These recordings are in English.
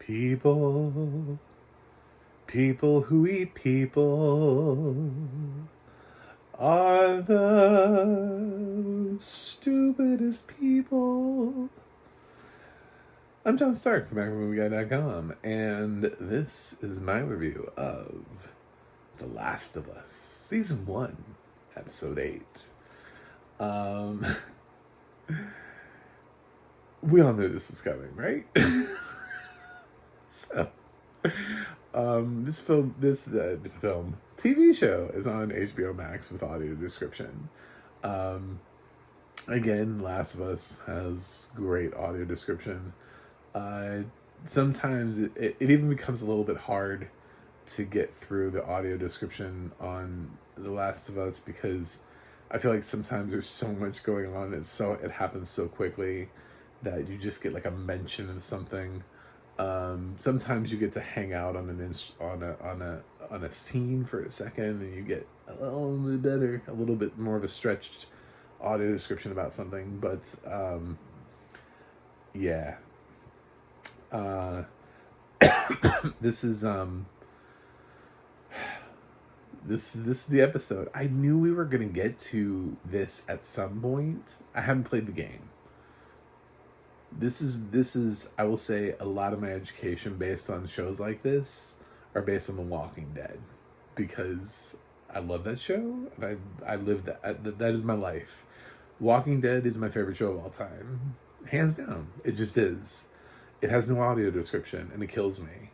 People, people who eat people are the stupidest people. I'm John Stark from MacRoomGuy.com, and this is my review of The Last of Us, Season 1, Episode 8. We all knew this was coming, right? So, this TV show is on HBo MAX with audio description. Again, Last of Us has great audio description. Sometimes it even becomes a little bit hard to get through the audio description on The Last of Us because I feel like sometimes there's so much going on. It happens so quickly that you just get like a mention of something. Sometimes you get to hang out on a scene for a second, and you get a little bit more of a stretched audio description about something. But yeah, this is the episode. I knew we were gonna get to this at some point. I haven't played the game. This is I will say a lot of my education based on shows like this are based on The Walking Dead, because I love that show and I live that is my life. Walking Dead is my favorite show of all time, hands down. It just is. It has no audio description and it kills me.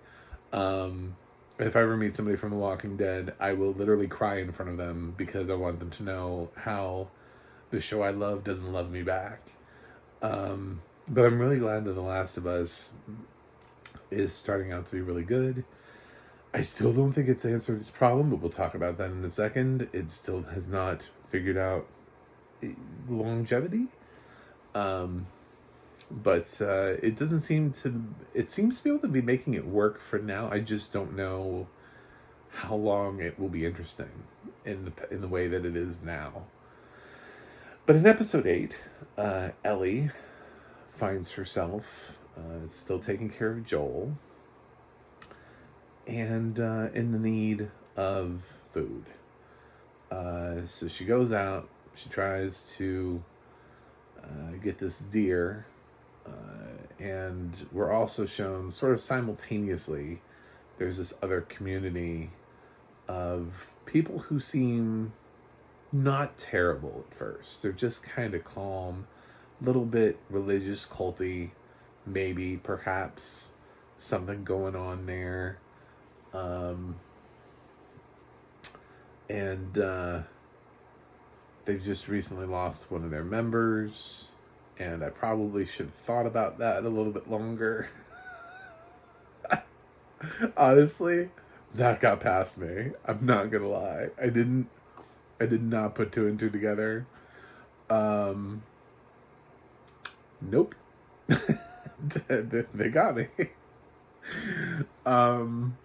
If I ever meet somebody from The Walking Dead, I will literally cry in front of them because I want them to know how the show I love doesn't love me back. But I'm really glad that The Last of Us is starting out to be really good. I still don't think it's answered its problem, but we'll talk about that in a second. It still has not figured out longevity. But it doesn't seem to... It seems to be able to be making it work for now. I just don't know how long it will be interesting in the way that it is now. But in episode 8, Ellie finds herself still taking care of Joel and in the need of food. So she goes out, she tries to get this deer, and we're also shown sort of simultaneously there's this other community of people who seem not terrible at first. They're just kind of calm, little bit religious, culty, maybe, perhaps, something going on there. And they've just recently lost one of their members, and I probably should have thought about that a little bit longer. Honestly, that got past me. I'm not gonna lie. I did not put two and two together. Nope. They got me. I'm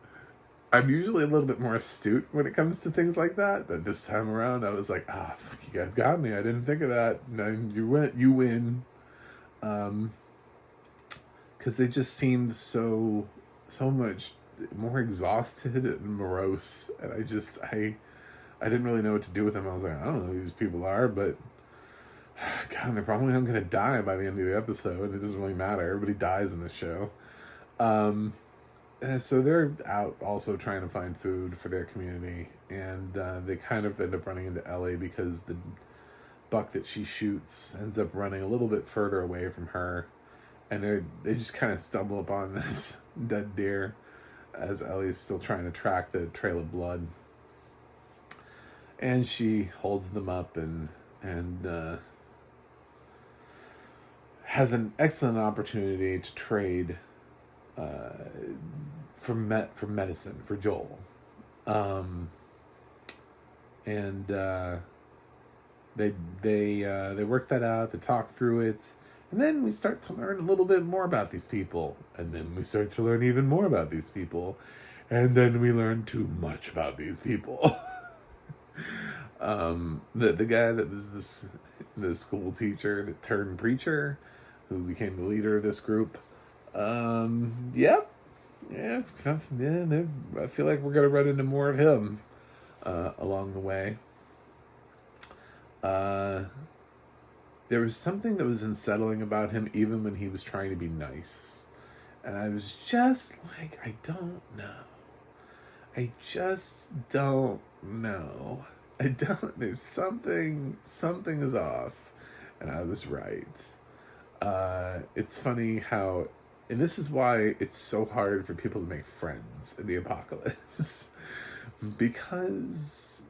usually a little bit more astute when it comes to things like that, but this time around I was like, fuck, you guys got me. I didn't think of that. And you win. Because they just seemed so much more exhausted and morose, and I didn't really know what to do with them. I was like, I don't know who these people are, but God, they're probably not going to die by the end of the episode. It doesn't really matter. Everybody dies in this show. So they're out also trying to find food for their community, and they kind of end up running into Ellie because the buck that she shoots ends up running a little bit further away from her, and they just kind of stumble upon this dead deer as Ellie's still trying to track the trail of blood, and she holds them up and has an excellent opportunity to trade for medicine for Joel, and they work that out. They talk through it, and then we start to learn a little bit more about these people, and then we start to learn even more about these people, and then we learn too much about these people. The guy that was the school teacher that turned preacher, who became the leader of this group. Yep. yeah, I feel like we're gonna run into more of him along the way. Uh, there was something that was unsettling about him, even when he was trying to be nice, and I was just like, I don't know. I just don't know. I don't. There's something. Something is off, and I was right. It's funny how, and this is why it's so hard for people to make friends in the apocalypse, because,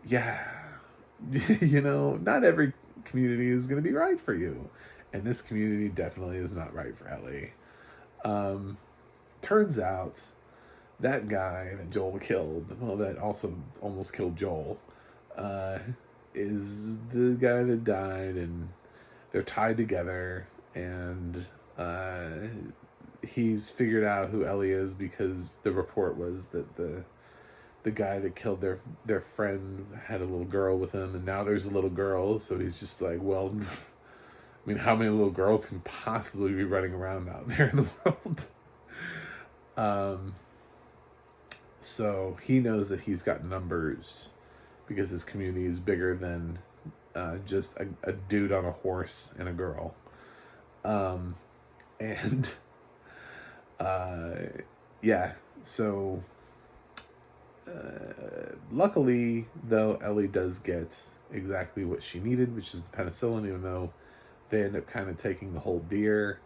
yeah, not every community is going to be right for you, and this community definitely is not right for Ellie. Turns out that guy that Joel killed, well, that also almost killed Joel, uh, is the guy that died, and they're tied together, and he's figured out who Ellie is because the report was that the guy that killed their friend had a little girl with him, and now there's a little girl, so he's just like, well, I mean, how many little girls can possibly be running around out there in the world? So he knows that he's got numbers because his community is bigger than just a dude on a horse and a girl. And yeah, so luckily, though, Ellie does get exactly what she needed, which is the penicillin, even though they end up kind of taking the whole deer,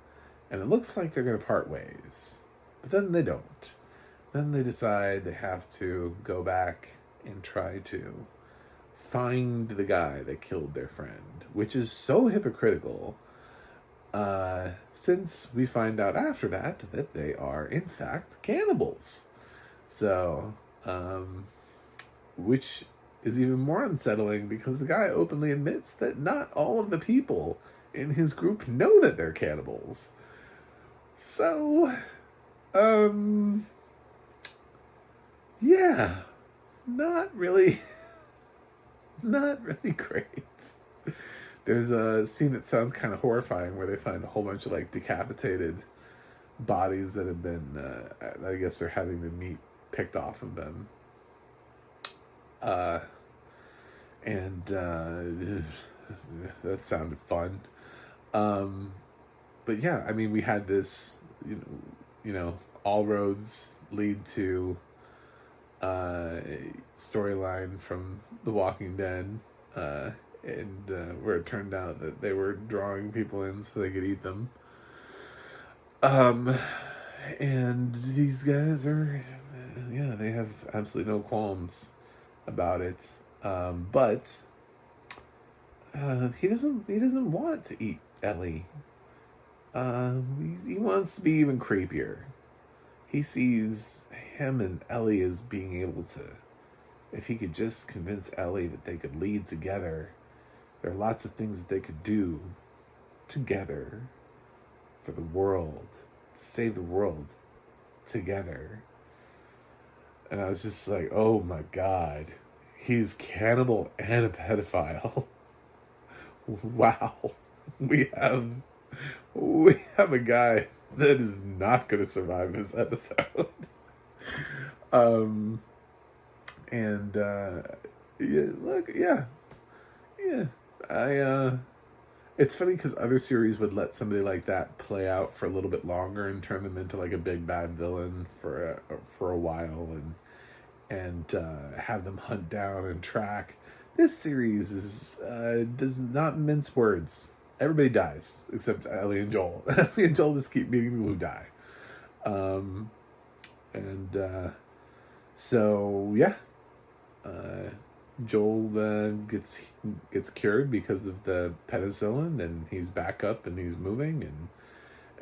and it looks like they're going to part ways. But then they don't. Then they decide they have to go back and try to find the guy that killed their friend, which is so hypocritical, since we find out after that they are, in fact, cannibals. So, which is even more unsettling because the guy openly admits that not all of the people in his group know that they're cannibals. So, yeah, not really great. There's a scene that sounds kind of horrifying where they find a whole bunch of like decapitated bodies that have been, I guess they're having the meat picked off of them. And that sounded fun. But yeah, I mean, we had this, all roads lead to storyline from The Walking Dead, and where it turned out that they were drawing people in so they could eat them. And these guys are, they have absolutely no qualms about it. But he doesn't want to eat Ellie. He wants to be even creepier. He sees him and Ellie as being able to, if he could just convince Ellie that they could lead together, there are lots of things that they could do together for the world, to save the world together. And I was just like, oh my God, he's cannibal and a pedophile. Wow. We have a guy that is not going to survive this episode. It's funny because other series would let somebody like that play out for a little bit longer and turn them into like a big bad villain for a while, and have them hunt down and track. This series does not mince words. Everybody dies except Ellie and Joel. Ellie and Joel just keep meeting people who die. So yeah, Joel gets cured because of the penicillin, and he's back up and he's moving. And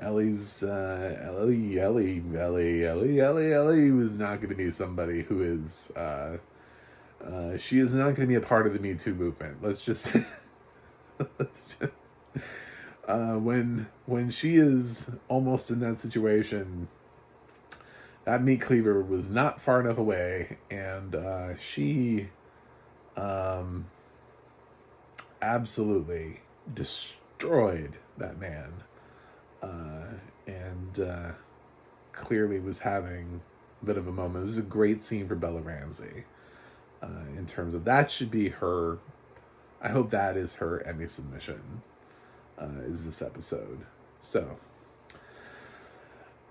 Ellie's Ellie was not going to be somebody who is. She is not going to be a part of the Me Too movement. When she is almost in that situation, that meat cleaver was not far enough away, and she absolutely destroyed that man. And clearly was having a bit of a moment. It was a great scene for Bella Ramsey. In terms of that should be her, I hope that is her Emmy submission, is this episode. So,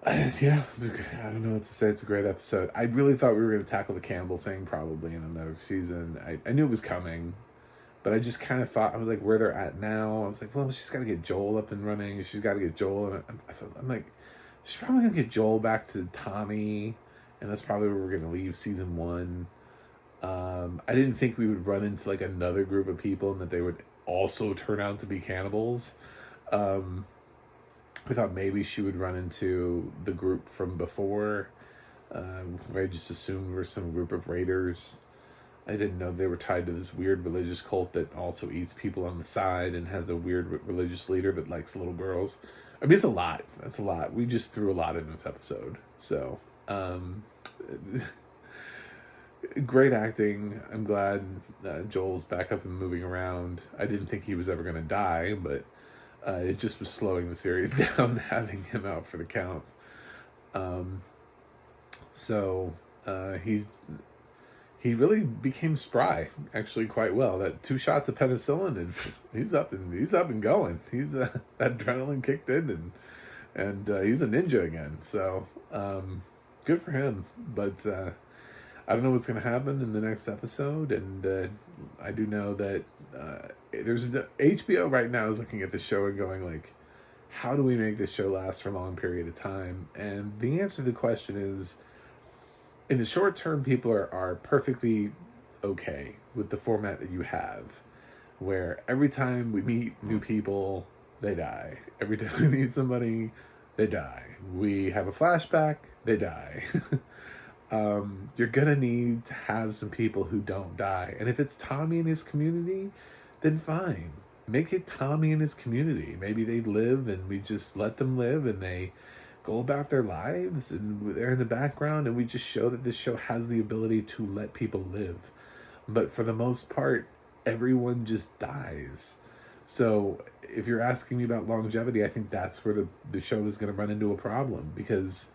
yeah, I don't know what to say. It's a great episode. I really thought we were going to tackle the Campbell thing probably in another season. I knew it was coming, but I just kind of thought, I was like, where they're at now. I was like, well, she's got to get Joel up and running. She's got to get Joel. And I'm like, she's probably going to get Joel back to Tommy. And that's probably where we're going to leave season 1. I didn't think we would run into like another group of people and that they would also turn out to be cannibals. I thought maybe she would run into the group from before. I just assumed we were some group of raiders. I didn't know they were tied to this weird religious cult that also eats people on the side and has a weird religious leader that likes little girls. I mean, it's a lot. That's a lot. We just threw a lot in this episode. So, great acting. I'm glad Joel's back up and moving around. I didn't think he was ever going to die, but it just was slowing the series down, having him out for the count. So he really became spry, actually, quite well. That 2 shots of penicillin, and he's up and going. He's that adrenaline kicked in, and he's a ninja again. So good for him. But I don't know what's going to happen in the next episode, and I do know that there's HBO right now is looking at the show and going like, how do we make this show last for a long period of time? And the answer to the question is, in the short term, people are perfectly okay with the format that you have, where every time we meet new people, they die. Every time we meet somebody, they die. We have a flashback, they die. You're gonna need to have some people who don't die. And if it's Tommy and his community, then fine. Make it Tommy and his community. Maybe they live and we just let them live and they go about their lives and they're in the background and we just show that this show has the ability to let people live. But for the most part, everyone just dies. So if you're asking me about longevity, I think that's where the show is going to run into a problem, because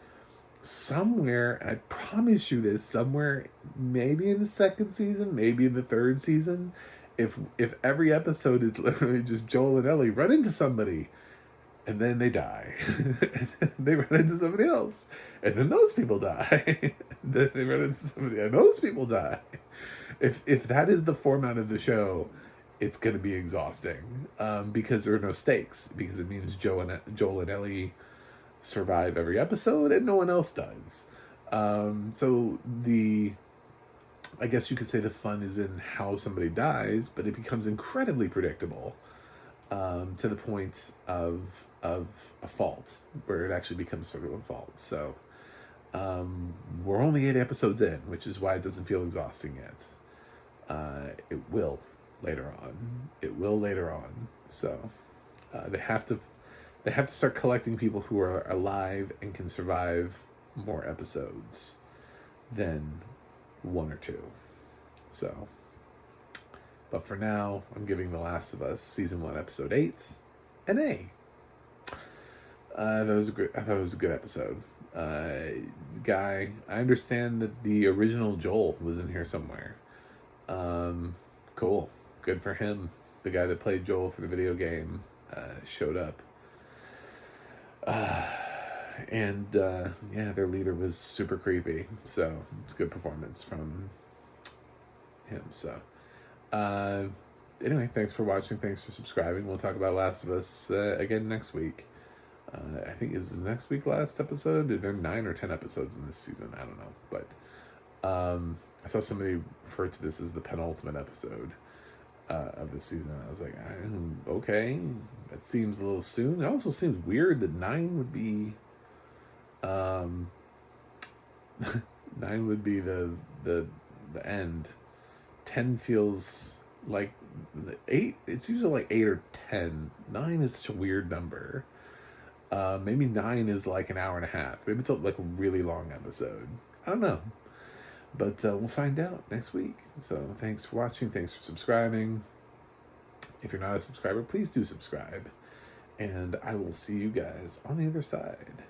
somewhere, and I promise you this, somewhere, maybe in the 2nd season, maybe in the 3rd season, if every episode is literally just Joel and Ellie run into somebody, and then they die. They run into somebody else, and then those people die. Then they run into somebody, and those people die. If that is the format of the show, it's going to be exhausting, because there are no stakes, because it means Joel and Ellie survive every episode and no one else does. So I guess you could say the fun is in how somebody dies, but it becomes incredibly predictable, to the point of a fault, where it actually becomes sort of a fault. So we're only 8 episodes in, which is why it doesn't feel exhausting yet. It will later on. So they have to start collecting people who are alive and can survive more episodes than 1 or 2. So, but for now, I'm giving The Last of Us season 1, episode 8, an A. I thought it was a good episode. Guy, I understand that the original Joel was in here somewhere. Cool. Good for him. The guy that played Joel for the video game showed up. And their leader was super creepy. So it's a good performance from him. So anyway, thanks for watching. Thanks for subscribing. We'll talk about Last of Us again next week. I think is next week last episode? Are there 9 or 10 episodes in this season? I don't know. But I saw somebody refer to this as the penultimate episode of this season. I was like, okay, that seems a little soon. It also seems weird that 9 would be 9 would be the end. 10 feels like 8. It's usually like 8 or 10. 9 is such a weird number. Maybe 9 is like an hour and a half. Maybe it's like a really long episode. I don't know. But we'll find out next week. So thanks for watching. Thanks for subscribing. If you're not a subscriber, please do subscribe. And I will see you guys on the other side.